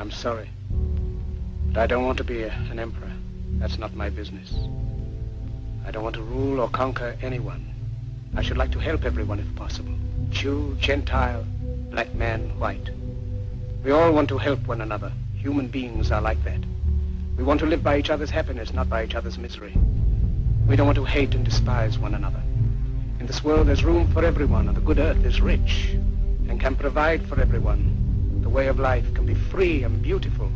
I'm sorry. But I don't want to be an emperor. That's not my business. I don't want to rule or conquer anyone. I should like to help everyone if possible. Jew, Gentile, black man, white. We all want to help one another. Human beings are like that. We want to live by each other's happiness, not by each other's misery. We don't want to hate and despise one another. In this world, there's room for everyone, and the good earth is rich and can provide for everyone. The way of life can be free and beautiful,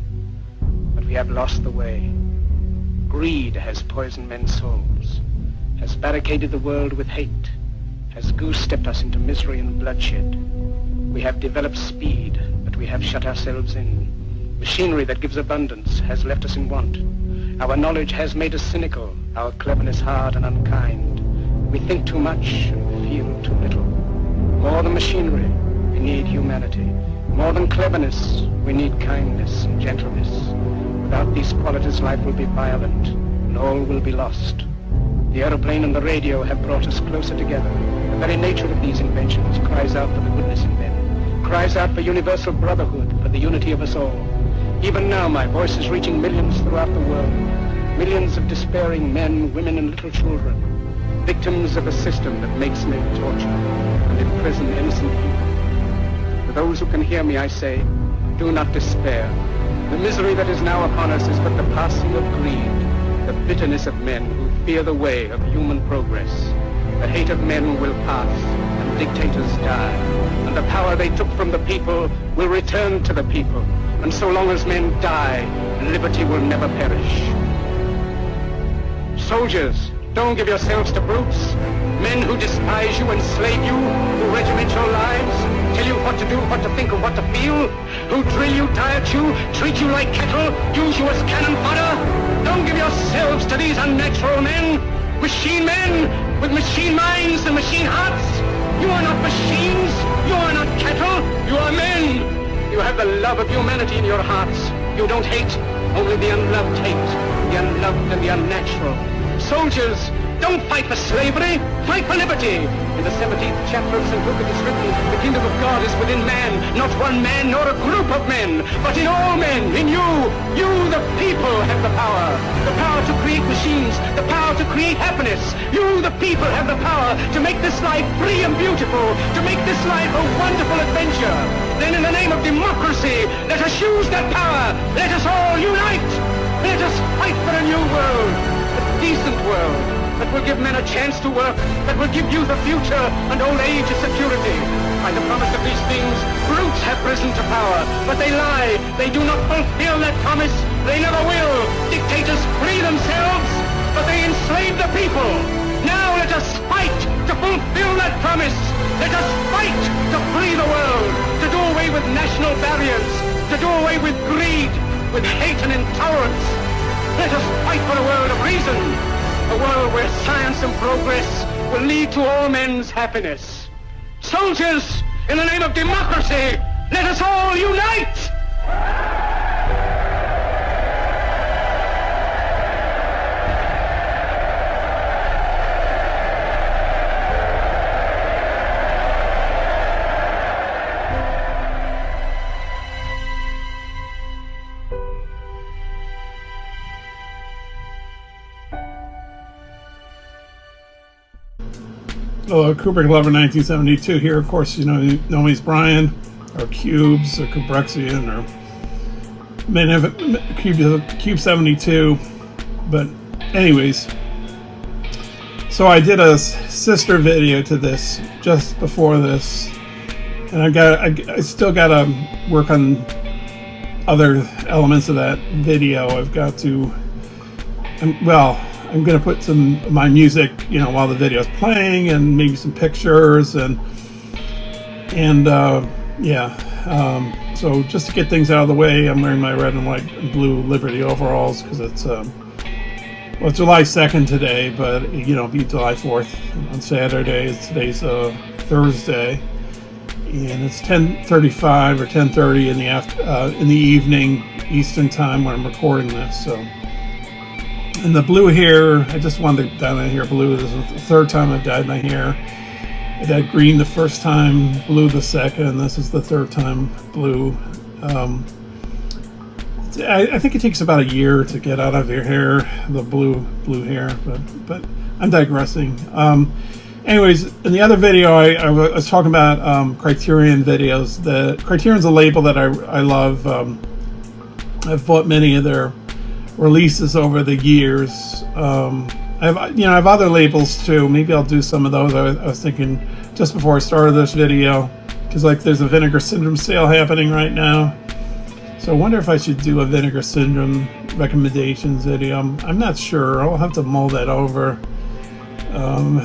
but we have lost the way. Greed has poisoned men's souls, has barricaded the world with hate, has goose-stepped us into misery and bloodshed. We have developed speed, but we have shut ourselves in. Machinery that gives abundance has left us in want. Our knowledge has made us cynical, our cleverness hard and unkind. We think too much and feel too little. More than machinery, we need humanity. More than cleverness, we need kindness and gentleness. Without these qualities, life will be violent, and all will be lost. The aeroplane and the radio have brought us closer together. The very nature of these inventions cries out for the goodness in men, cries out for universal brotherhood, for the unity of us all. Even now, my voice is reaching millions throughout the world. Millions of despairing men, women, and little children. Victims of a system that makes men torture and imprison innocent people. To those who can hear me, I say, do not despair. The misery that is now upon us is but the passing of greed, the bitterness of men who fear the way of human progress. The hate of men will pass, and dictators die, and the power they took from the people will return to the people. And so long as men die, liberty will never perish. Soldiers, don't give yourselves to brutes. Men who despise you, enslave you, who regiment your lives, tell you what to do, what to think, and what to feel, who drill you, diet you, treat you like cattle, use you as cannon fodder. Don't give yourselves to these unnatural men, machine men with machine minds and machine hearts. You are not machines, you are not cattle, you are men. You have the love of humanity in your hearts. You don't hate, only the unloved hate, the unloved and the unnatural. Soldiers, don't fight for slavery, fight for liberty. In the 17th chapter of St. Luke it is written, the kingdom of God is within man, not one man nor a group of men, but in all men, in you. You, the people, have the power to create machines, the power to create happiness. You, the people, have the power to make this life free and beautiful, to make this life a wonderful adventure. Then in the name of democracy, let us use that power. Let us all unite. Let us fight for a new world, a decent world, that will give men a chance to work, that will give youth a future and old age a security. By the promise of these things, brutes have risen to power, but they lie. They do not fulfill that promise. They never will. Dictators free themselves, but they enslave the people. Now let us fight to fulfill that promise. Let us fight to free the world, to do away with national barriers, to do away with greed, with hate and intolerance. Let us fight for a world of reason, a world where science and progress will lead to all men's happiness. Soldiers, in the name of democracy, let us all unite! Hello, Kubrick Lover 1972 here. Of course, you know me as Brian, or Cubes, or Kubrixian, or Cube 72. But anyways, so I did a sister video to this just before this, and I still gotta work on other elements of that video. I've got to, I'm going to put some of my music, while the video is playing, and maybe some pictures, and so just to get things out of the way, I'm wearing my red and white and blue Liberty overalls because it's July 2nd today, but it'll be July 4th on Saturday. Today's Thursday, and it's 10:35 or 10:30 in the evening Eastern time when I'm recording this. So. And the blue hair, I just wanted to dye my hair blue. This is the third time I've dyed my hair. I dyed green the first time, blue the second, and this is the third time blue. I think it takes about a year to get out of your hair, the blue hair. But I'm digressing. Anyways, in the other video, I was talking about Criterion videos. The Criterion's a label that I love. I've bought many of their releases over the years. I have other labels too. Maybe I'll do some of those. I was thinking just before I started this video, because like there's a Vinegar Syndrome sale happening right now. So I wonder if I should do a Vinegar Syndrome recommendations video. I'm not sure. I'll have to mull that over.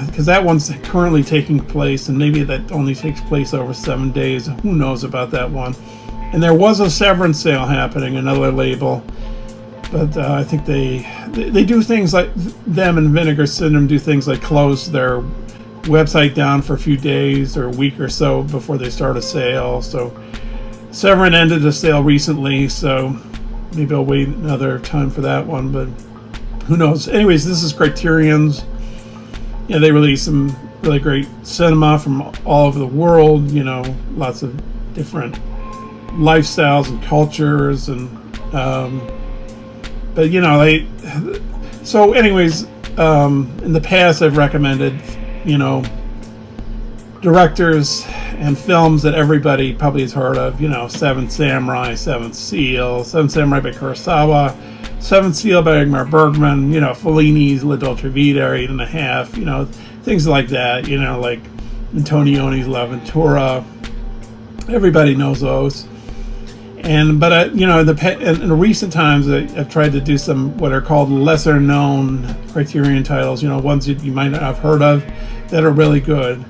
Because that one's currently taking place, and maybe that only takes place over 7 days. Who knows about that one? And there was a Severance sale happening, another label. But I think they do things like, them and Vinegar Syndrome do things like close their website down for a few days or a week or so before they start a sale. So Severance ended the sale recently, so maybe I'll wait another time for that one, but who knows. Anyways, this is Criterion's. Yeah, they release some really great cinema from all over the world, lots of different lifestyles and cultures, and but so anyways, in the past I've recommended directors and films that everybody probably has heard of, Seventh Samurai, Seventh Seal, Seventh Samurai by Kurosawa, Seventh Seal by Ingmar Bergman, Fellini's La Dolce Vita, 8.5, things like that, like Antonioni's La Ventura. Everybody knows those. But in recent times, I've tried to do some what are called lesser known Criterion titles, ones that you might not have heard of that are really good.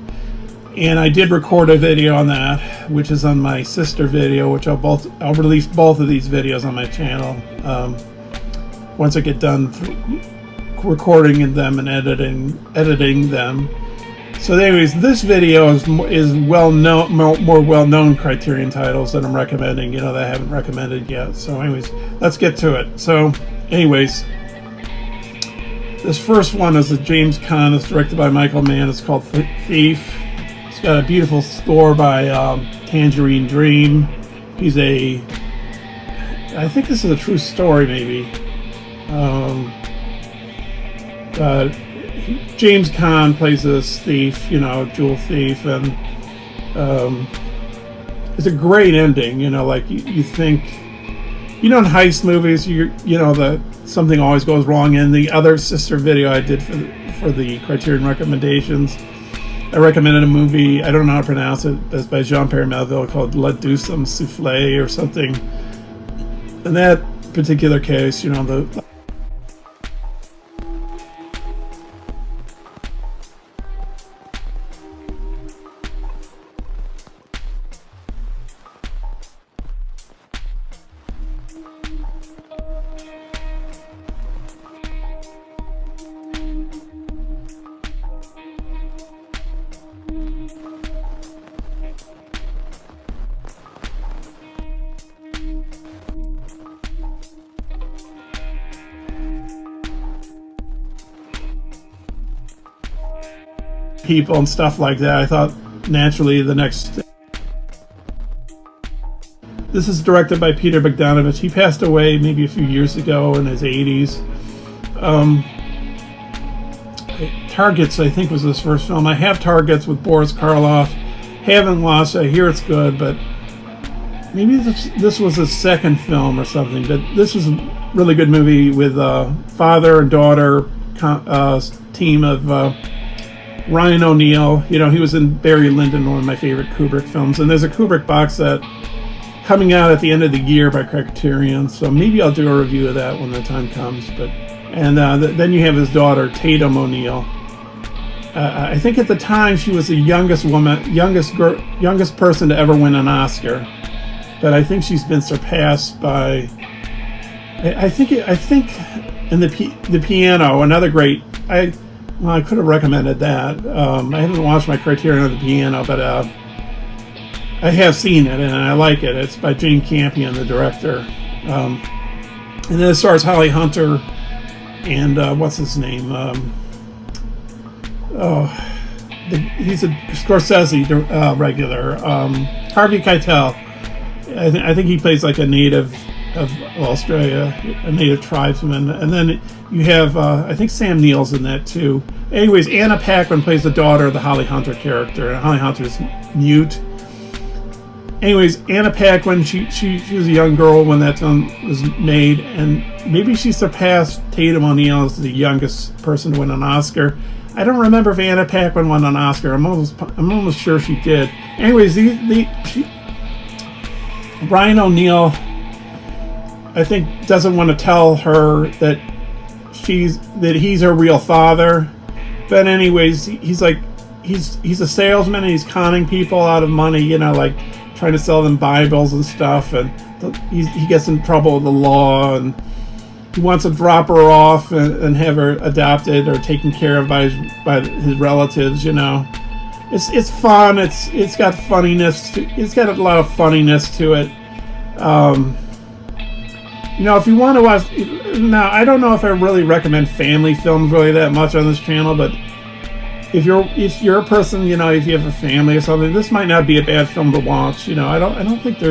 And I did record a video on that, which is on my sister video, which I'll release both of these videos on my channel once I get done recording them and editing them. So anyways, this video is more well-known Criterion titles that I'm recommending, that I haven't recommended yet. So anyways, let's get to it. So anyways, this first one is a James Caan. It's directed by Michael Mann. It's called Thief. It's got a beautiful score by Tangerine Dream. I think this is a true story, maybe. James Caan plays this thief, jewel thief, and it's a great ending. Like you think, in heist movies, that something always goes wrong. In the other sister video I did for the Criterion recommendations, I recommended a movie, I don't know how to pronounce it, that's by Jean-Pierre Melville, called La Deuxième Soufflé or something. In that particular case, people and stuff like that. I thought naturally the next. This is directed by Peter Bogdanovich. He passed away maybe a few years ago in his 80s. Targets, I think, was his first film. I have Targets with Boris Karloff. Haven't watched. I hear it's good, but maybe this was his second film or something. But this was a really good movie with father and daughter team of. Ryan O'Neal, he was in Barry Lyndon, one of my favorite Kubrick films, and there's a Kubrick box set coming out at the end of the year by Criterion, so maybe I'll do a review of that when the time comes. And then you have his daughter, Tatum O'Neal. I think at the time she was the youngest person to ever win an Oscar, but I think she's been surpassed by. I think in the Piano, another great. I could have recommended that. I haven't watched my Criterion of the Piano, but I have seen it and I like it. It's by Jane Campion, the director. And then it stars Holly Hunter and what's his name? He's a Scorsese regular. Harvey Keitel. I think he plays like a native of Australia, a native tribesman. And then you have, I think Sam Neill's in that too. Anyways, Anna Paquin plays the daughter of the Holly Hunter character, and Holly Hunter's mute. Anyways, Anna Paquin, she was a young girl when that film was made, and maybe she surpassed Tatum O'Neal as the youngest person to win an Oscar. I don't remember if Anna Paquin won an Oscar. I'm almost sure she did. Anyways, Brian O'Neill, I think, doesn't want to tell her that he's her real father. But anyways, he's a salesman, and he's conning people out of money, you know, like trying to sell them Bibles and stuff, and he gets in trouble with the law, and he wants to drop her off and have her adopted or taken care of by his relatives, you know. It's fun. It's got funniness. It's got a lot of funniness to it. You know, if you want to watch, now I don't know if I really recommend family films really that much on this channel, but if you're a person, you know, if you have a family or something, this might not be a bad film to watch. You know, I don't think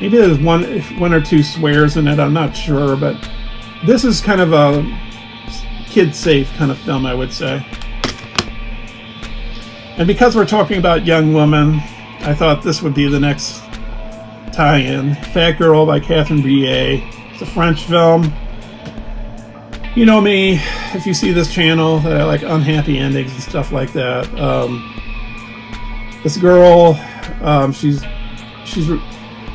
maybe there's one or two swears in it. I'm not sure, but this is kind of a kid-safe kind of film, I would say. And because we're talking about young women, I thought this would be the next tie-in. Fat Girl by Catherine Breillat. It's a French film. You know me, if you see this channel, that I like unhappy endings and stuff like that. This girl, she's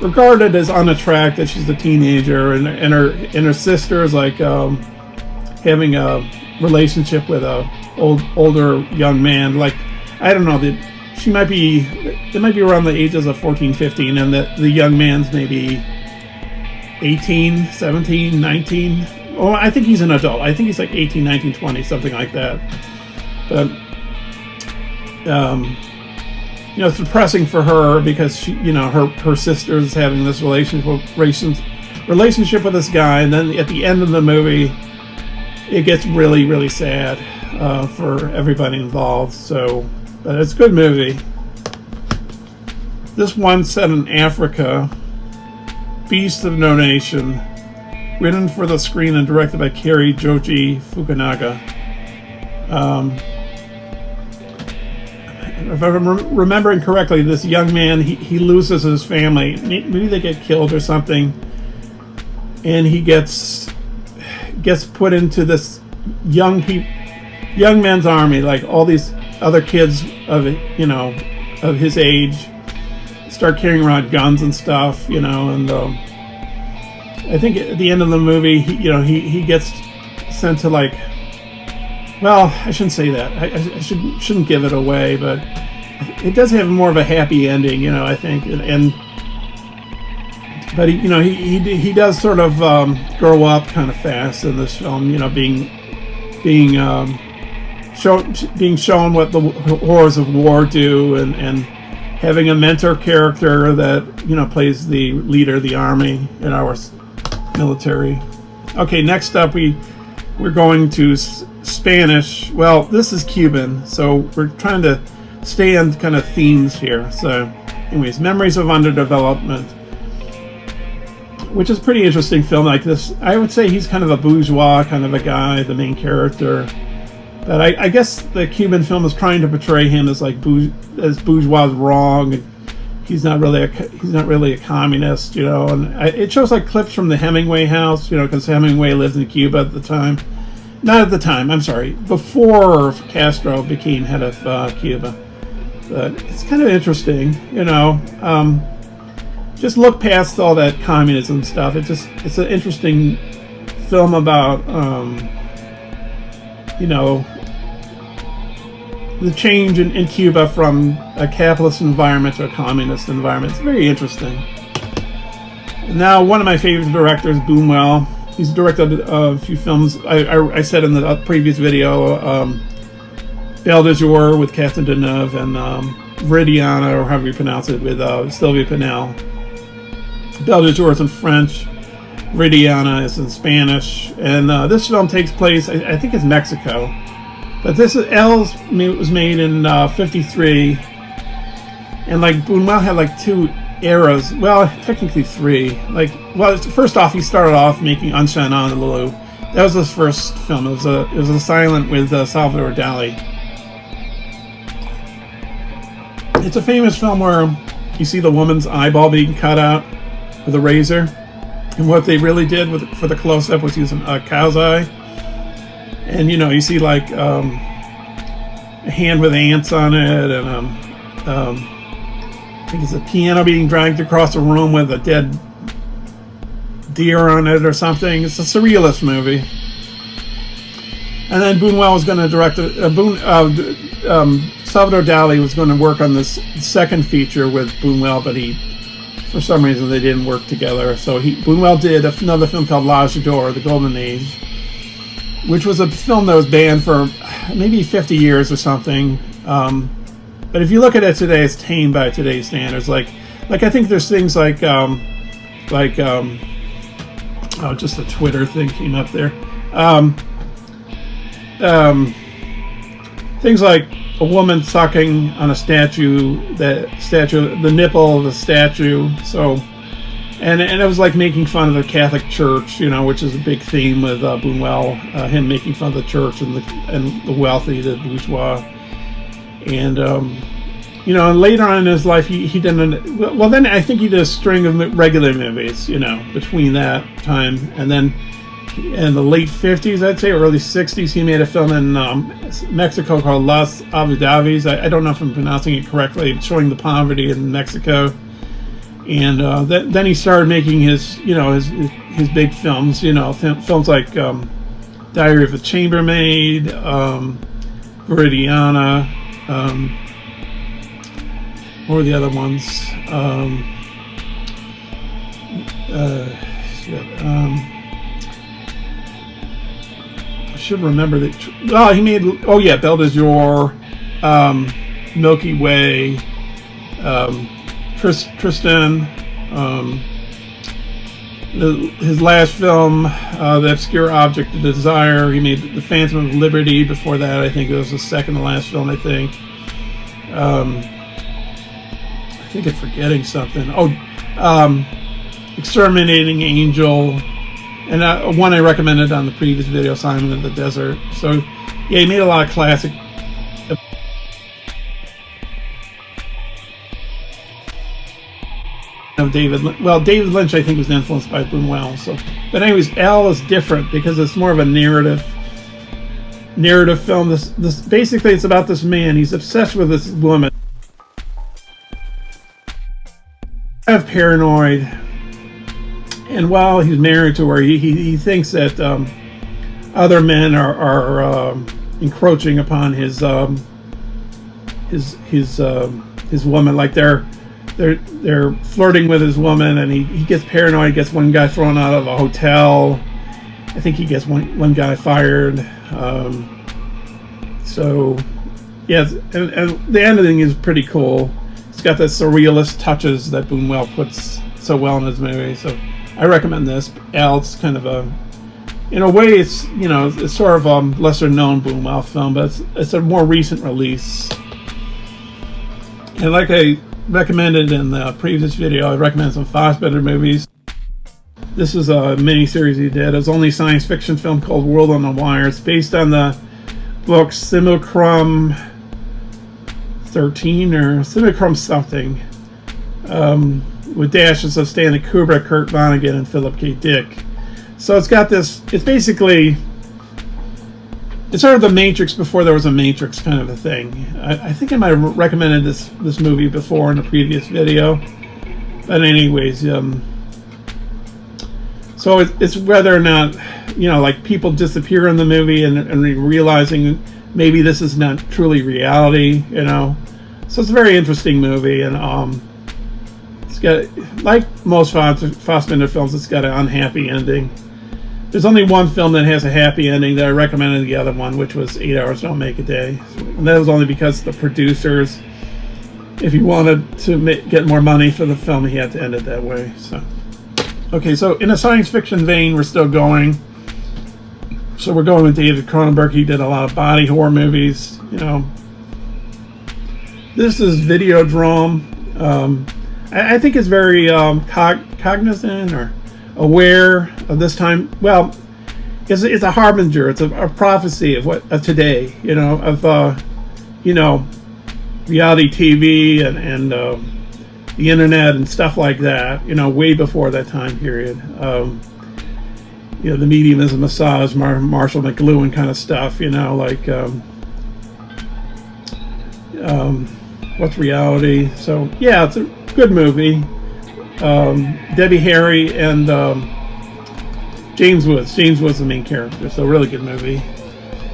regarded as unattractive. She's a teenager, and her sister is like having a relationship with a older young man. Like, I don't know, they might be around the ages of 14, 15, and the young man's maybe 18, 17, 19. Oh, I think he's an adult. I think he's like 18, 19, 20, something like that. But, you know, it's depressing for her because she, you know, her sister is having this relationship with this guy, and then at the end of the movie, it gets really, really sad for everybody involved. So, but it's a good movie. This one set in Africa, Beast of No Nation. Written for the screen and directed by Kari Joji Fukunaga. If I'm remembering correctly, this young man, he loses his family. Maybe they get killed or something, and he gets put into this young men's army. Like all these other kids of his age start carrying around guns and stuff, you know, and. I think at the end of the movie, he gets sent to, like, well, I shouldn't say that. I shouldn't give it away, but it does have more of a happy ending, you know, I think. But he does sort of grow up kind of fast in this film, you know, being shown what the horrors of war do, and having a mentor character that, you know, plays the leader of the army in our military. Okay, next up we're going to Spanish. Well, this is Cuban, so we're trying to stay on kind of themes here. So anyways, Memories of Underdevelopment, which is a pretty interesting film. Like this, I would say he's kind of a bourgeois kind of a guy, the main character, but I guess the Cuban film is trying to portray him as like bourgeois wrong, and he's not really a communist, you know. And it shows like clips from the Hemingway house, you know, because Hemingway lived in Cuba at the time. Not at the time, I'm sorry, before Castro became head of Cuba. But it's kind of interesting, you know. Just look past all that communism stuff. It's an interesting film about, you know, the change in Cuba from a capitalist environment to a communist environment. It's very interesting. Now, one of my favorite directors, Buñuel. He's directed a few films. I said in the previous video, Belle de Jour with Catherine Deneuve, and Viridiana, or however you pronounce it, with Sylvia Pinel. Belle de Jour is in French. Viridiana is in Spanish. And this film takes place, I think it's Mexico. But this was made in '53, and like Buñuel had like two eras. Well, technically 3. Like, well, first off, he started off making Un Chien Andalou. That was his first film. It was a silent with Salvador Dali. It's a famous film where you see the woman's eyeball being cut out with a razor, and what they really did for the close-up was using a cow's eye, and you see like a hand with ants on it, and I think it's a piano being dragged across a room with a dead deer on it or something. It's a surrealist movie. And then Buñuel was going to direct Salvador Dali was going to work on this second feature with Buñuel, but for some reason they didn't work together. So Buñuel did another film called L'Âge d'Or, The Golden Age, which was a film that was banned for maybe 50 years or something. But if you look at it today, it's tame by today's standards. Like I think there's things like just a Twitter thing came up there. Things like a woman sucking on a statue, the nipple of the statue. So, and it was like making fun of the Catholic Church, which is a big theme with Buñuel, him making fun of the church and the wealthy, the bourgeois. And and later on in his life, he didn't. Well, then I think he did a string of regular movies, between that time, and then in the late 50s, I'd say, early 60s, he made a film in Mexico called Las Avidavis. I don't know if I'm pronouncing it correctly, showing the poverty in Mexico. And then he started making his big films, films like Diary of a Chambermaid, Viridiana, what were the other ones? I should remember that. Oh, he made. Oh yeah, Belle de Jour, Milky Way, Tristan. His last film, The Obscure Object of Desire. He made The Phantom of Liberty. Before that, I think it was the second to last film. I think I'm forgetting something. Exterminating Angel. And one I recommended on the previous video, Simon in the Desert. So, yeah, he made a lot of classic. David Lynch, I think, was influenced by Buñuel. So, but anyways, Elle is different because it's more of a narrative film. This basically, it's about this man. He's obsessed with this woman. Kind of paranoid. And while he's married to her, he thinks that other men are encroaching upon his woman, like they're flirting with his woman, and he gets paranoid. Gets one guy thrown out of a hotel. I think he gets one guy fired. So yeah, and the ending is pretty cool. It's got the surrealist touches that Buñuel puts so well in his movie. So I recommend this. It's kind of in a way, it's it's sort of a lesser known Buñuel film, but it's a more recent release. And like I recommended in the previous video, I recommend some Fassbinder movies. This is a mini-series he did. It's only science fiction film called World on the Wire. It's based on the book Simulacrum 13 or Simulacrum something. With dashes of Stanley Kubrick, Kurt Vonnegut, and Philip K. Dick. So it's got this. It's basically. It's sort of the Matrix before there was a Matrix kind of a thing. I think I might have recommended this movie before in a previous video. But anyways, so it's whether or not like people disappear in the movie and realizing maybe this is not truly reality. So it's a very interesting movie, and it's got, like most Fassbinder films, it's got an unhappy ending. There's only one film that has a happy ending that I recommended the other one, which was 8 Hours Don't Make a Day. And that was only because the producers, if he wanted to get more money for the film, he had to end it that way. So, okay, so in a science fiction vein, we're still going. So we're going with David Cronenberg. He did a lot of body horror movies. This is Videodrome. I think it's very cognizant or aware of this time. Well, it's a harbinger. It's a prophecy of what of today. You know, of you know, reality TV and the internet and stuff like that. You know, way before that time period. You know, the medium is a massage, Marshall McLuhan kind of stuff. You know, like what's reality? So yeah, it's a good movie. Debbie Harry and James Woods. James Woods the main character, so really good movie.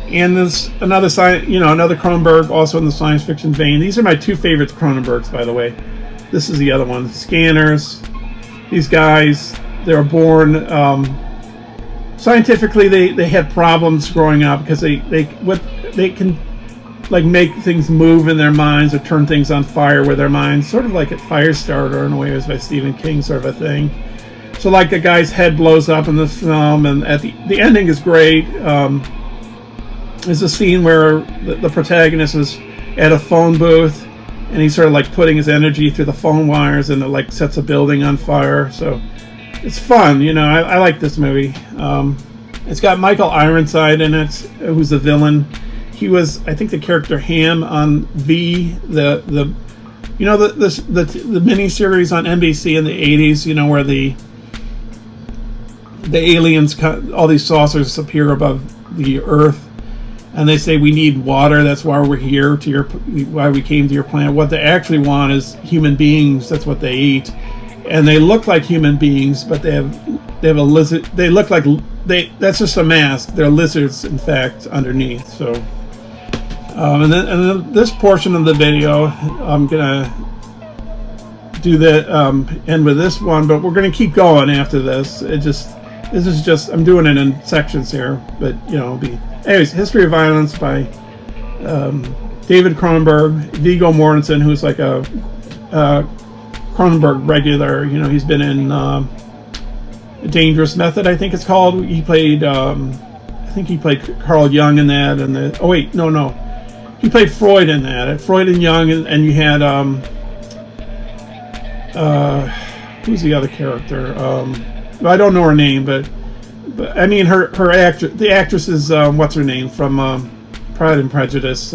And there's another another Cronenberg, also in the science fiction vein. These are my two favorite Cronenbergs, by the way. This is the other one. Scanners. These guys, they were born scientifically. They had problems growing up because they can like make things move in their minds or turn things on fire with their minds, sort of like a Firestarter in a way. It was by Stephen King, sort of a thing. So like a guy's head blows up in this film, and at the ending is great. There's a scene where the protagonist is at a phone booth, and he's sort of like putting his energy through the phone wires, and it like sets a building on fire. So it's fun, you know. I like this movie. It's got Michael Ironside in it, who's the villain. He was, I think, the character Ham on V, the miniseries on NBC in the 80s. You know, where the aliens, all these saucers appear above the Earth, and they say we need water. That's why we're here. Why we came to your planet. What they actually want is human beings. That's what they eat, and they look like human beings, but they have a lizard. They look like that's just a mask. They're lizards, in fact, underneath. So, and then this portion of the video, I'm gonna do that end with this one, but we're gonna keep going after this. This is just I'm doing it in sections here, but you know, anyways. History of Violence by David Cronenberg, Viggo Mortensen, who's like a Cronenberg regular. You know, he's been in Dangerous Method, I think it's called. He played, I think he played Carl Jung in that, and he played Freud in that. Freud and Jung, and you had who's the other character? I don't know her name, but I mean the actress is what's her name from Pride and Prejudice.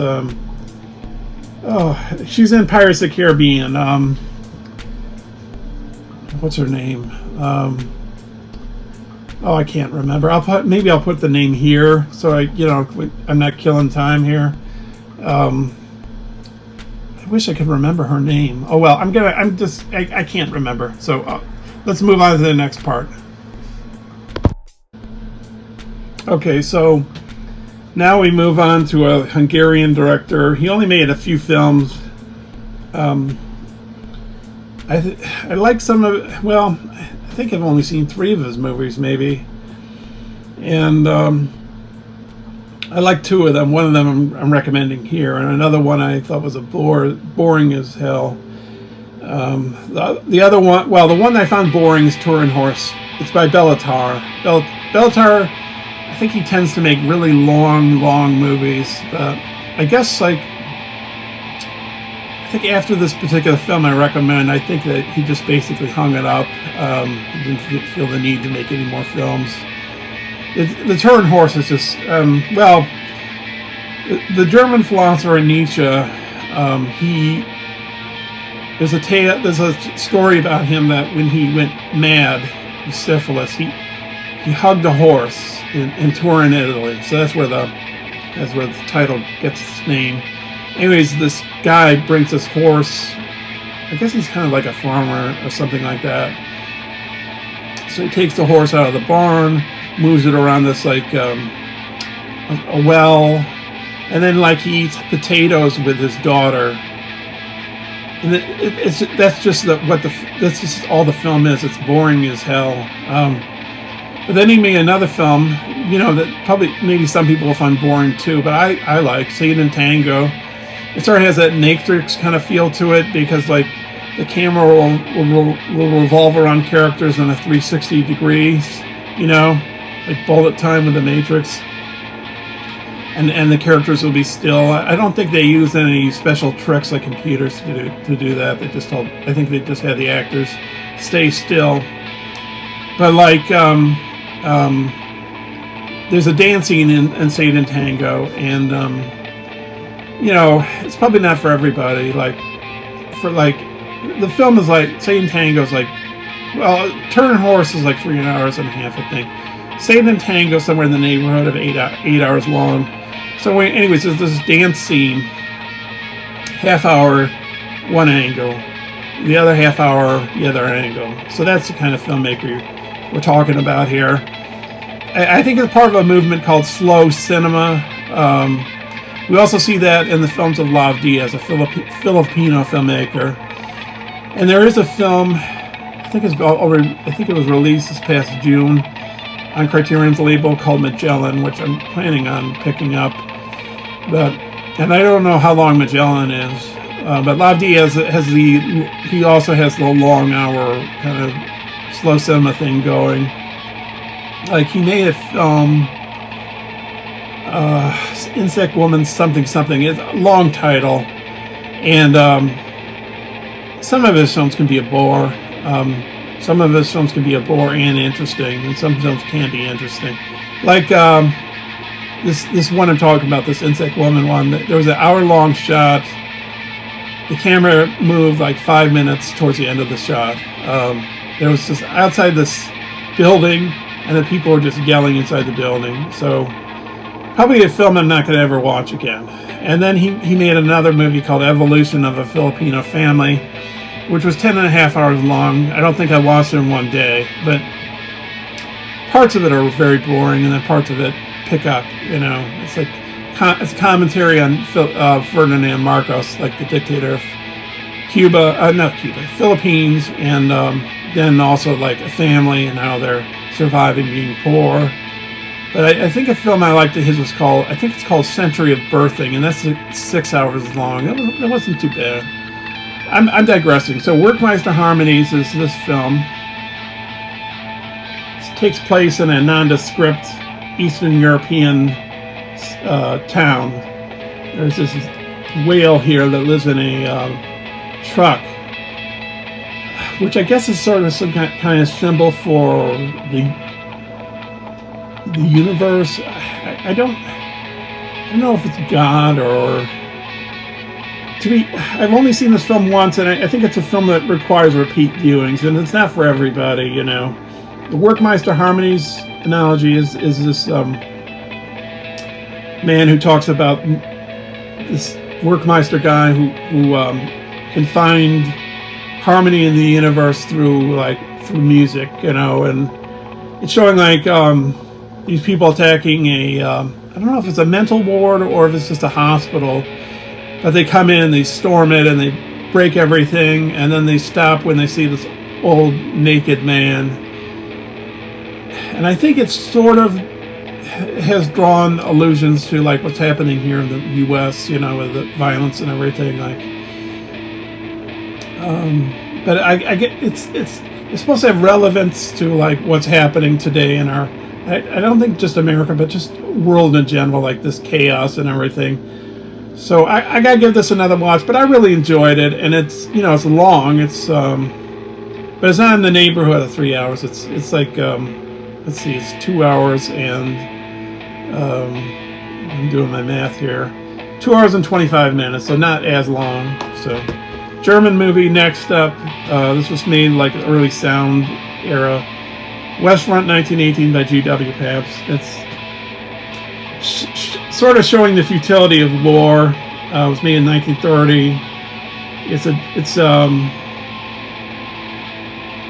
She's in Pirates of the Caribbean. What's her name? I can't remember. Maybe I'll put the name here, so I'm not killing time here. I wish I could remember her name. Oh well, I can't remember. So let's move on to the next part. Okay, so now we move on to a Hungarian director. He only made a few films. I like some of it. Well, I think I've only seen 3 of his movies, maybe. And I like 2 of them. One of them I'm recommending here, and another one I thought was boring as hell. The other one, well, the one I found boring is Turin Horse. It's by Bellatar. Bellatar, I think he tends to make really long movies. But I guess, I think after this particular film I recommend, I think that he just basically hung it up. He didn't feel the need to make any more films. The Turin Horse is just, the German philosopher Nietzsche, there's a story about him that when he went mad with syphilis, he hugged a horse in Turin, Italy. So that's where the title gets its name. Anyways, this guy brings this horse. I guess he's kind of like a farmer or something like that. So he takes the horse out of the barn, moves it around this a well, and then he eats potatoes with his daughter. And that's just all the film is. It's boring as hell. But then he made another film, that probably maybe some people will find boring too, but I like Satan and Tango. It sort of has that Matrix kind of feel to it, because the camera will revolve around characters in a 360 degrees, like bullet time with the Matrix. and the characters will be still. I don't think they use any special tricks like computers to do that. I think they just had the actors stay still. But like, there's a dance scene in Satan Tango, and it's probably not for everybody. The film is like Satan Tango is like, well, Turner Horse is like 3.5 hours, I think. Satan Tango somewhere in the neighborhood of 8 hours long. So anyways, there's this dance scene, half hour, one angle, the other half hour, the other angle. So that's the kind of filmmaker we're talking about here. I think it's part of a movement called slow cinema. We also see that in the films of Lav Diaz, a Filipino filmmaker. And there is a film, I think it was released this past June on Criterion's label called Magellan, which I'm planning on picking up. And I don't know how long Magellan is, but Lav Diaz he also has the long hour kind of slow cinema thing going. Like he made a film, Insect Woman something. It's a long title, and some of his films can be a bore. Some of his films can be a bore and interesting, and some films can be interesting. Like this one I'm talking about, this Insect Woman one. There was an hour-long shot. The camera moved like 5 minutes towards the end of the shot. There was just outside this building, and the people were just yelling inside the building. So probably a film I'm not going to ever watch again. And then he made another movie called Evolution of a Filipino Family, which was 10.5 hours long. I don't think I watched it in one day, but parts of it are very boring, and then parts of it pick up. It's like it's commentary on Ferdinand Marcos, like the dictator of Philippines, and then also like a family and how they're surviving being poor. But I think a film I liked of his was called Century of Birthing, and that's 6 hours long. That wasn't too bad. I'm digressing. So Werkmeister Harmonies is this film. It takes place in a nondescript Eastern European town. There's this whale here that lives in a truck, which I guess is sort of some kind of symbol for the universe. I don't know if it's God or... I've only seen this film once, and I think it's a film that requires repeat viewings, and it's not for everybody, The Werkmeister Harmonies analogy is this man who talks about this Werkmeister guy who can find harmony in the universe through music, and it's showing these people attacking I don't know if it's a mental ward or if it's just a hospital. But they come in, they storm it, and they break everything, and then they stop when they see this old naked man. And I think it sort of has drawn allusions to what's happening here in the U.S., with the violence and everything. But I get it's supposed to have relevance to what's happening today in our. I don't think just America, but just world in general, this chaos and everything. So I gotta give this another watch, but I really enjoyed it, and it's it's long, but it's not in the neighborhood of 3 hours. It's like let's see, it's 2 hours and I'm doing my math here, 2 hours and 25 minutes, so not as long. So German movie next up. This was made the early sound era. Westfront 1918 by G.W. Pabst. It's sort of showing the futility of war. It was made in 1930.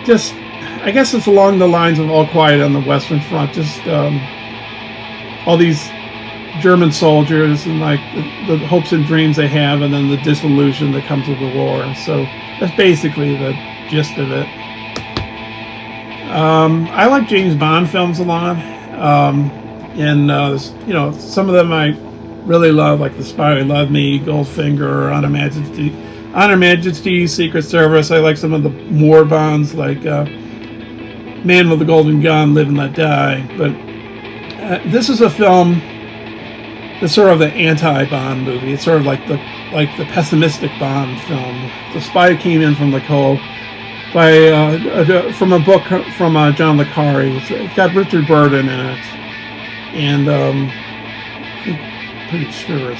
Just, I guess it's along the lines of All Quiet on the Western Front. Just all these German soldiers and the hopes and dreams they have, and then the disillusion that comes with the war. And so that's basically the gist of it. I like James Bond films a lot. And some of them I really love, like The Spy Who Loved Me, Goldfinger, Honor Majesty, Secret Service. I like some of the war bonds, like Man with the Golden Gun, Live and Let Die. But this is a film it's sort of the anti-Bond movie. It's sort of like the pessimistic Bond film. The Spy Came In from the Cold, from a book from John le Carre. It's got Richard Burton in it, and I'm pretty sure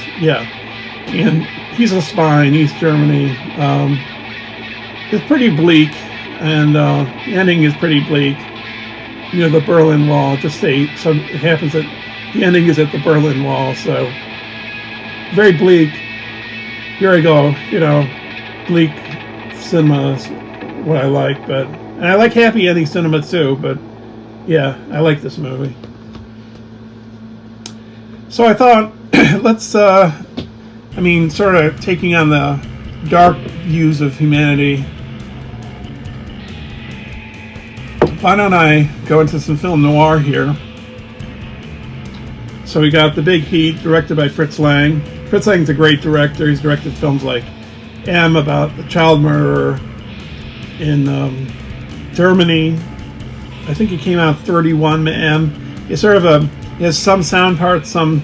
and he's a spy in East Germany. It's pretty bleak, and the ending is pretty bleak. The Berlin Wall. So it happens that the ending is at the Berlin Wall, so very bleak. Here I go, bleak cinema is what I like, and I like happy ending cinema too, but yeah, I like this movie. So I thought, let's, sort of taking on the dark views of humanity, why don't I go into some film noir here? So we got The Big Heat, directed by Fritz Lang. Fritz Lang's a great director. He's directed films like M, about the child murderer in Germany. I think it came out 31 M. It's sort of it has some sound parts, some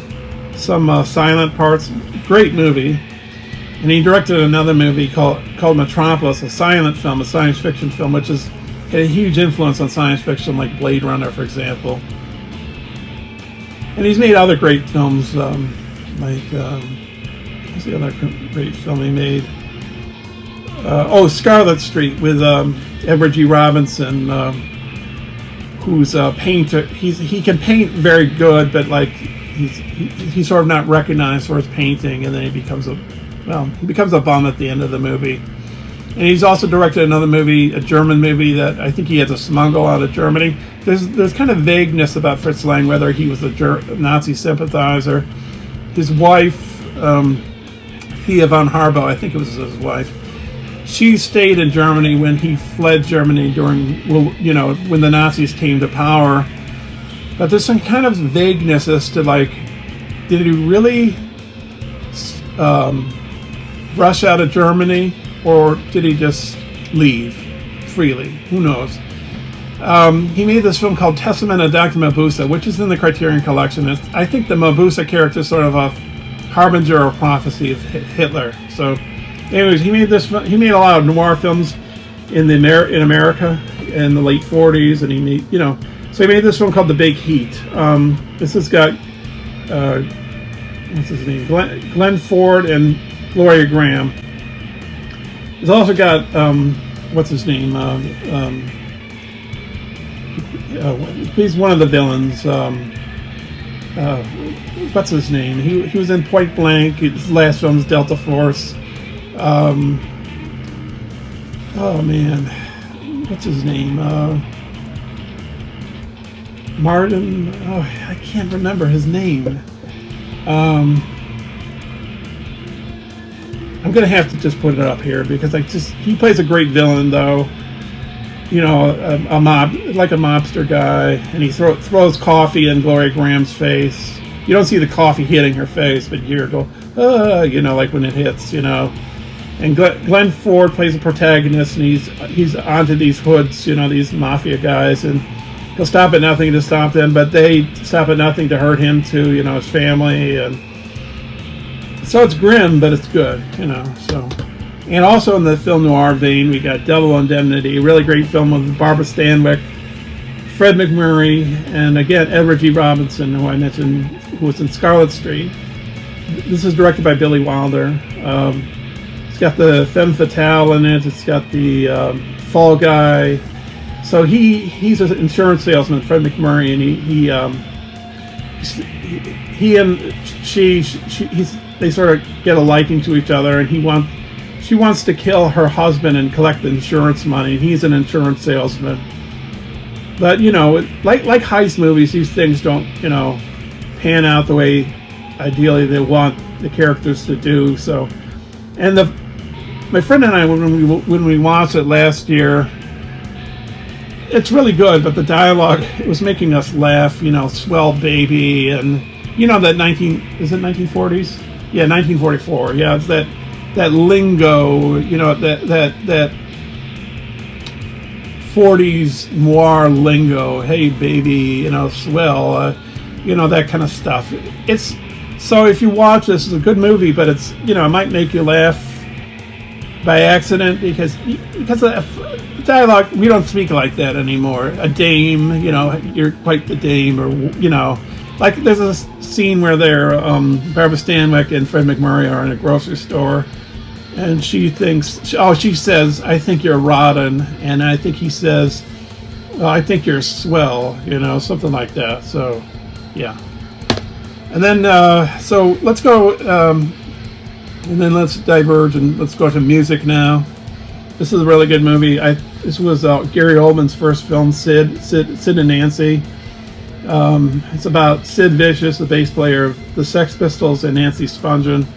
silent parts. Great movie. And he directed another movie called Metropolis, a silent film, a science fiction film, which has had a huge influence on science fiction, like Blade Runner, for example. And he's made other great films, what's the other great film he made? Scarlet Street with Edward G. Robinson, who's a painter. He can paint very good, but he's sort of not recognized for his painting, and then he becomes a bum at the end of the movie. And he's also directed another movie, a German movie that I think he had to smuggle out of Germany. There's kind of vagueness about Fritz Lang, whether he was a Nazi sympathizer. His wife, Thea von Harbo, I think it was his wife, she stayed in Germany when he fled Germany when the Nazis came to power. But there's some kind of vagueness as to, did he really rush out of Germany, or did he just leave freely? Who knows? He made this film called Testament of Dr. Mabuse, which is in the Criterion Collection. I think the Mabuse character is sort of a harbinger or prophecy of Hitler. So, anyways, he made a lot of noir films in America in the late 40s, and he made, so he made this film called The Big Heat. This has got what's his name? Glenn Ford and Gloria Graham. It's also got what's his name? He's one of the villains. What's his name? He was in Point Blank. His last film was Delta Force. Oh man, what's his name? Martin. Oh, I can't remember his name. I'm gonna have to just put it up here because he plays a great villain, though. A mobster guy, and he throws coffee in Gloria Graham's face. You don't see the coffee hitting her face, but you hear it go, like when it hits, And Glenn Ford plays a protagonist, and he's onto these hoods, these mafia guys, and he'll stop at nothing to stop them, but they stop at nothing to hurt him too, his family, and so it's grim, but it's good, so. And also in the film noir vein, we got Double Indemnity, a really great film with Barbara Stanwyck, Fred McMurray, and again, Edward G. Robinson, who I mentioned, who was in Scarlet Street. This is directed by Billy Wilder. It's got the femme fatale in it. It's got the fall guy. So he's an insurance salesman, Fred McMurray, and he and she they sort of get a liking to each other, and she wants to kill her husband and collect the insurance money. He's an insurance salesman. But, like heist movies, these things don't, pan out the way ideally they want the characters to do. So, and my friend and I, when we watched it last year, it's really good, but the dialogue, it was making us laugh, swell baby, and, that 1940s? Yeah, 1944. Yeah, it's that lingo, that 40s noir lingo. Hey, baby, swell, that kind of stuff. It's So if you watch this, it's a good movie, but it's, you know, it might make you laugh by accident because of dialogue. We don't speak like that anymore. A dame, you know, you're quite the dame, or, you know, like there's a scene where they're Barbara Stanwyck and Fred McMurray are in a grocery store, and she says, "I think you're rotten," and I think he says, "Well, I think you're swell," you know, something like that. So, yeah. And then, so let's go, and then let's diverge and let's go to music now. This is a really good movie. This was Gary Oldman's first film, Sid and Nancy. It's about Sid Vicious, the bass player of the Sex Pistols, and Nancy Spungen.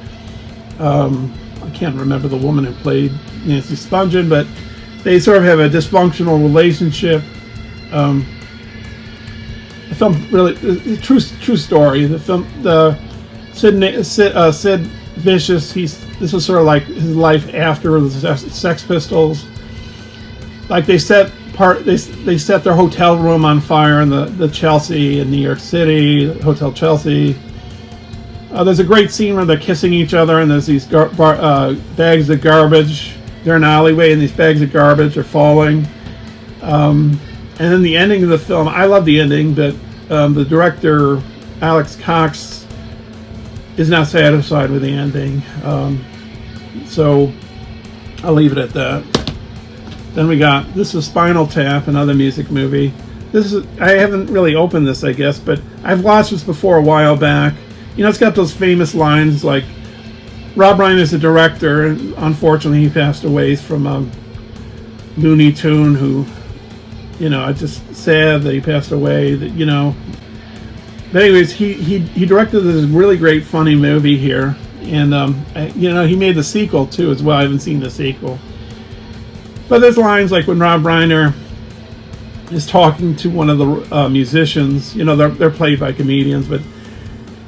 I can't remember the woman who played Nancy Spungen, but they sort of have a dysfunctional relationship. The film really, true story. The film, Sid Vicious. This was sort of like his life after the Sex Pistols. Like they set their hotel room on fire in the Chelsea in New York City, Hotel Chelsea. There's a great scene where they're kissing each other, and there's these bags of garbage. They're in an alleyway, and these bags of garbage are falling. And then the ending of the film, I love the ending, but the director, Alex Cox, is not satisfied with the ending. So I'll leave it at that. Then this is Spinal Tap, another music movie. I haven't really opened this, I guess, but I've watched this before a while back. You know, it's got those famous lines like, Rob Reiner's the director, and unfortunately he passed away from Looney Tune, who, you know, it's just sad that he passed away, that, you know. But anyways, he directed this really great funny movie here, and you know, he made the sequel too as well. I haven't seen the sequel, but there's lines like when Rob Reiner is talking to one of the musicians. You know, they're played by comedians, but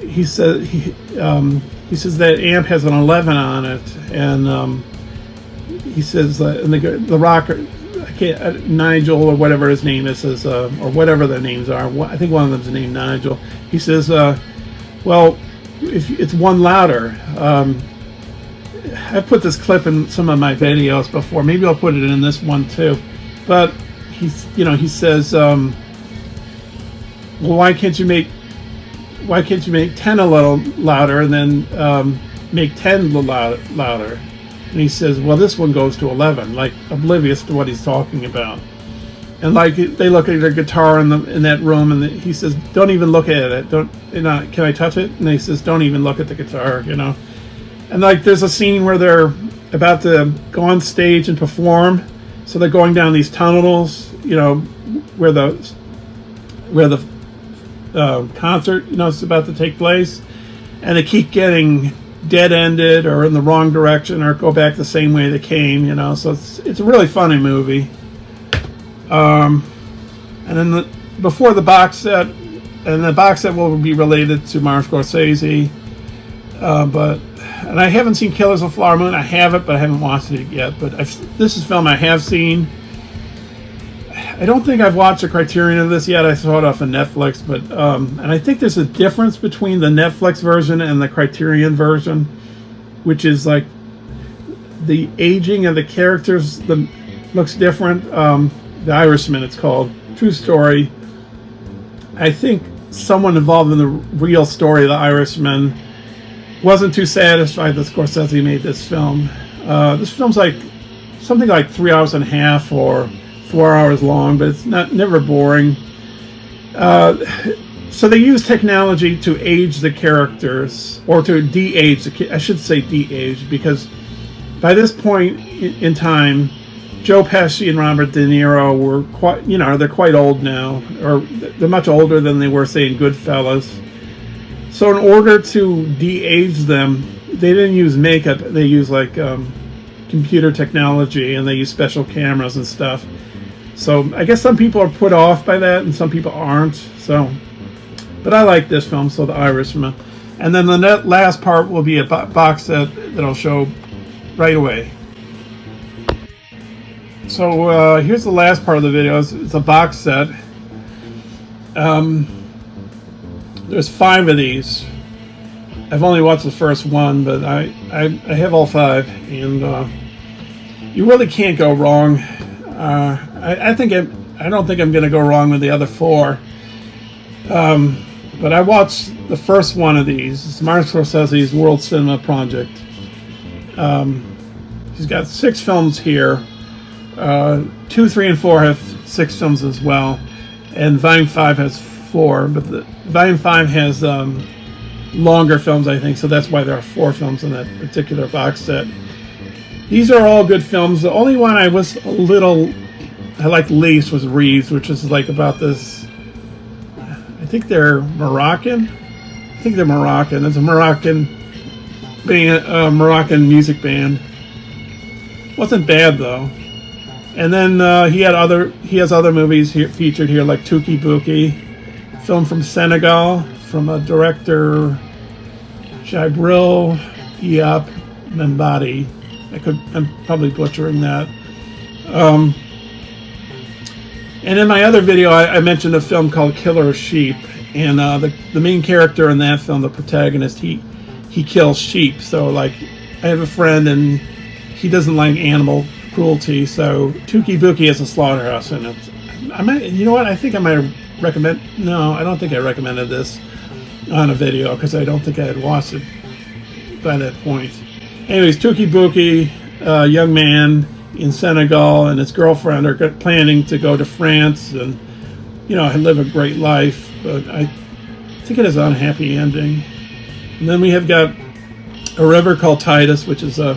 he says that amp has an 11 on it, and he says and the rocker, Nigel or whatever his name is, says, or whatever their names are. I think one of them's named Nigel. He says, well, if it's one louder. I've put this clip in some of my videos before. Maybe I'll put it in this one too. But he says, well, why can't you make 10 a little louder and then make 10 a little louder? And he says, well, this one goes to 11, like oblivious to what he's talking about. And like they look at their guitar in that room, and he says, don't even look at it. Can I touch it? And he says, don't even look at the guitar, you know. And like there's a scene where they're about to go on stage and perform, so they're going down these tunnels, you know, where the concert, you know, is about to take place, and they keep getting dead-ended or in the wrong direction or go back the same way they came, you know. So it's a really funny movie. And then before the box set, and the box set will be related to Martin Scorsese, and I haven't seen Killers of the Flower Moon. I have it, but I haven't watched it yet. But this is a film I have seen. I don't think I've watched the Criterion of this yet. I saw it off of Netflix, but and I think there's a difference between the Netflix version and the Criterion version, which is like the aging of the characters looks different. The Irishman, it's called. True story. I think someone involved in the real story of The Irishman wasn't too satisfied that Scorsese made this film. This film's like something like 3 hours and a half or 4 hours long, but it's never boring. So they use technology to age the characters, or to de-age. I should say de-age, because by this point in time, Joe Pesci and Robert De Niro were quite, you know, they're quite old now, or they're much older than they were, say, in Goodfellas. So in order to de-age them, they didn't use makeup. They used like computer technology, and they use special cameras and stuff. So I guess some people are put off by that, and some people aren't. So, but I like this film, so The Irishman. And then the last part will be a box set that I'll show right away. So here's the last part of the video. It's a box set. There's 5 of these. I've only watched the first one, but I have all 5, and you really can't go wrong. I don't think I'm going to go wrong with the other 4. But I watched the first one of these. It's Martin Scorsese's World Cinema Project. He's got 6 films here. 2, 3, and 4 have 6 films as well, and Volume 5 has 4. But the Volume 5 has longer films, I think, so that's why there are 4 films in that particular box set. These are all good films. The only one I liked least was Reeds, which is like about this. I think they're Moroccan. It's a Moroccan band, Moroccan music band. Wasn't bad though. And then he has other movies here featured here, like Tuki Buki, film from Senegal from a director, Jibril Diop Membadi. I'm probably butchering that. And in my other video, I mentioned a film called Killer of Sheep, and the main character in that film, the protagonist, he kills sheep. So like, I have a friend and he doesn't like animal cruelty, so Tuki Buki has a slaughterhouse in it. You know what? I think I might recommend. No, I don't think I recommended this on a video because I don't think I had watched it by that point. Anyways, Tuki Buki, a young man in Senegal, and his girlfriend are planning to go to France and, live a great life, but I think it has an unhappy ending. And then we have got a river called Titus, which is it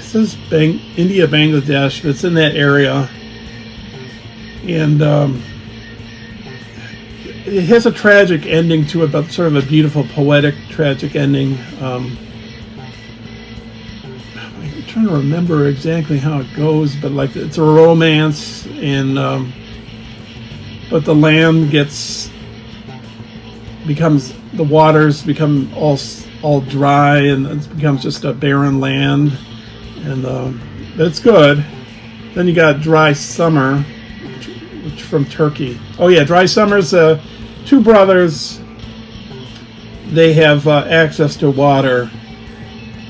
says India, Bangladesh, but it's in that area, and it has a tragic ending to it, but sort of a beautiful, poetic, tragic ending. Trying to remember exactly how it goes, but like it's a romance, and but the land the waters become all dry, and it becomes just a barren land, and but it's good. Then you got Dry Summer, which from Turkey. Oh yeah, Dry Summer's 2 brothers. They have access to water.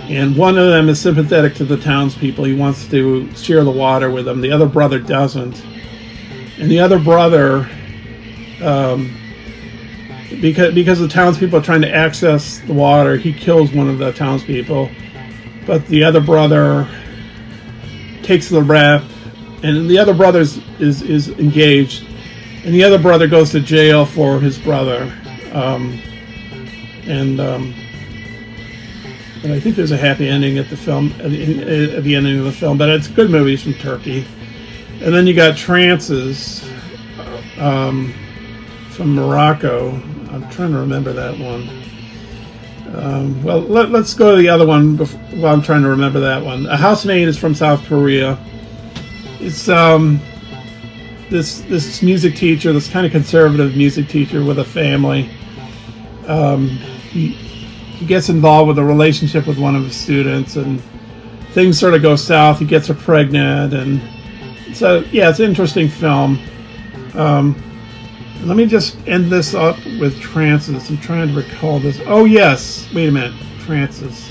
And one of them is sympathetic to the townspeople. He wants to share the water with them. The other brother doesn't. And the other brother, because the townspeople are trying to access the water, he kills one of the townspeople. But the other brother takes the rap, and the other brother is engaged. And the other brother goes to jail for his brother. And I think there's a happy ending at the ending of the film, but it's good movies from Turkey. And then you got Trances from Morocco. I'm trying to remember that one. Well, let's go to the other one while I'm trying to remember that one. A Housemaid is from South Korea. It's this music teacher, this kind of conservative music teacher with a family. He gets involved with a relationship with one of his students, and things sort of go south. He gets her pregnant, and so yeah, it's an interesting film. Let me just end this up with Trances. I'm trying to recall this. Oh yes, wait a minute, Trances.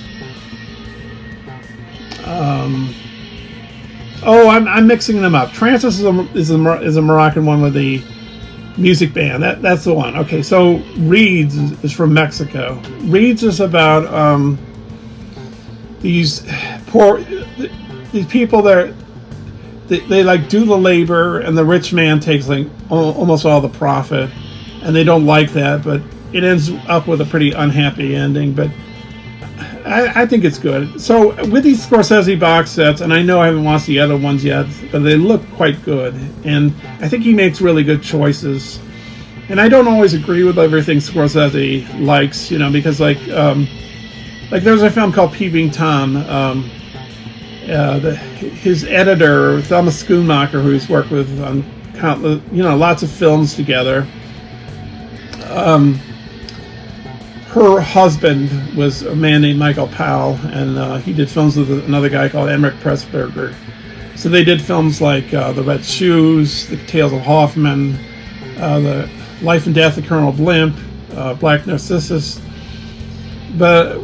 I'm mixing them up. Trances is a Moroccan one with the music band. That's the one. Okay, so Reeds is from Mexico. Reeds is about these people that they like do the labor, and the rich man takes like almost all the profit, and they don't like that, but it ends up with a pretty unhappy ending. But I think it's good. So with these Scorsese box sets, and I know I haven't watched the other ones yet, but they look quite good, and I think he makes really good choices. And I don't always agree with everything Scorsese likes, because like there's a film called Peeping Tom. His editor, Thelma Schoonmaker, who he's worked with on countless, lots of films together. Her husband was a man named Michael Powell, and he did films with another guy called Emmerich Pressburger. So they did films like The Red Shoes, The Tales of Hoffman, The Life and Death of Colonel Blimp, Black Narcissus. But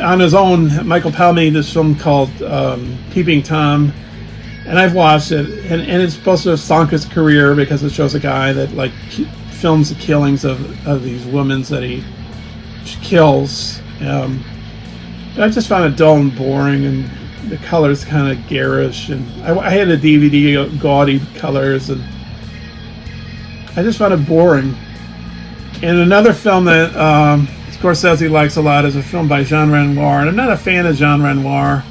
on his own, Michael Powell made this film called Peeping Tom, and I've watched it, and it's supposed to have sunk his career because it shows a guy that like films the killings of these women that he kills. But I just found it dull and boring, and the colors kind of garish, and I had a DVD gaudy colors, and I just found it boring. And another film that Scorsese likes a lot is a film by Jean Renoir, and I'm not a fan of Jean Renoir.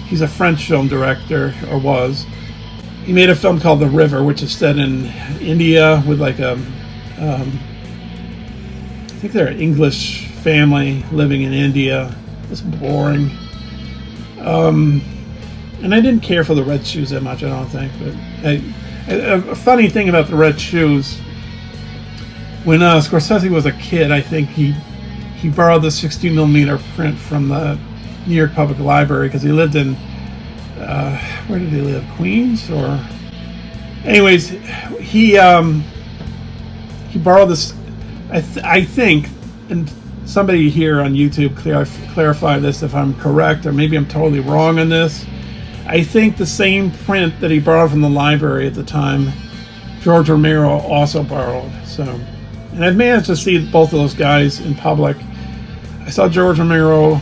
He's a French film director, or was. He made a film called The River, which is set in India with like a, I think they're an English family living in India. It's boring. And I didn't care for the red shoes that much, I don't think. But a funny thing about the red shoes, when Scorsese was a kid, I think he borrowed the 60mm print from the New York Public Library because he lived in, where did he live? Queens? Or, anyways, he borrowed this, I think, and somebody here on YouTube clarify this if I'm correct, or maybe I'm totally wrong on this. I think the same print that he borrowed from the library at the time, George Romero also borrowed. So, and I've managed to see both of those guys in public. I saw George Romero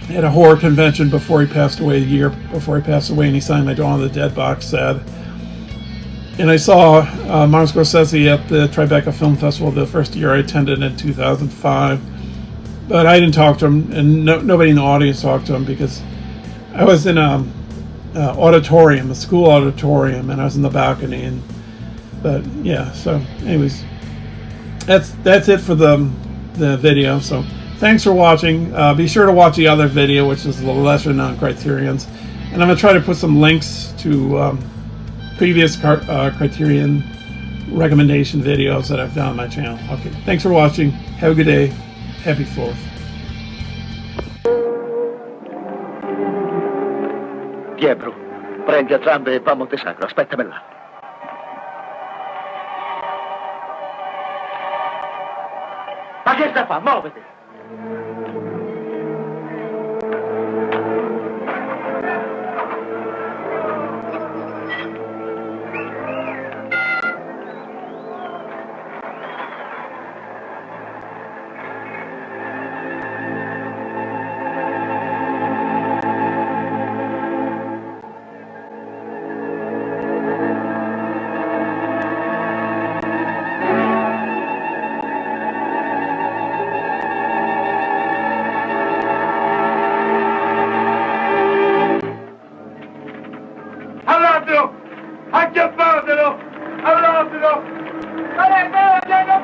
at a horror convention before he passed away, a year before he passed away, and he signed my Dawn of the Dead box set. And I saw Martin Scorsese at the Tribeca Film Festival the first year I attended in 2005. But I didn't talk to him, and nobody in the audience talked to him because I was in a auditorium, a school auditorium, and I was in the balcony. But yeah, so anyways, that's it for the video. So thanks for watching. Be sure to watch the other video, which is the lesser known Criterions, and I'm gonna try to put some links to previous Criterion recommendation videos that I've done on my channel. Okay, thanks for watching. Have a good day. Happy 4th. Pietro, prendi entrambe e va a Montesacro. Aspettami là. Ma che sta a fare? Muoviti! ¡Aggiapatelo! ¡Abratelo! ¡Non è vero che non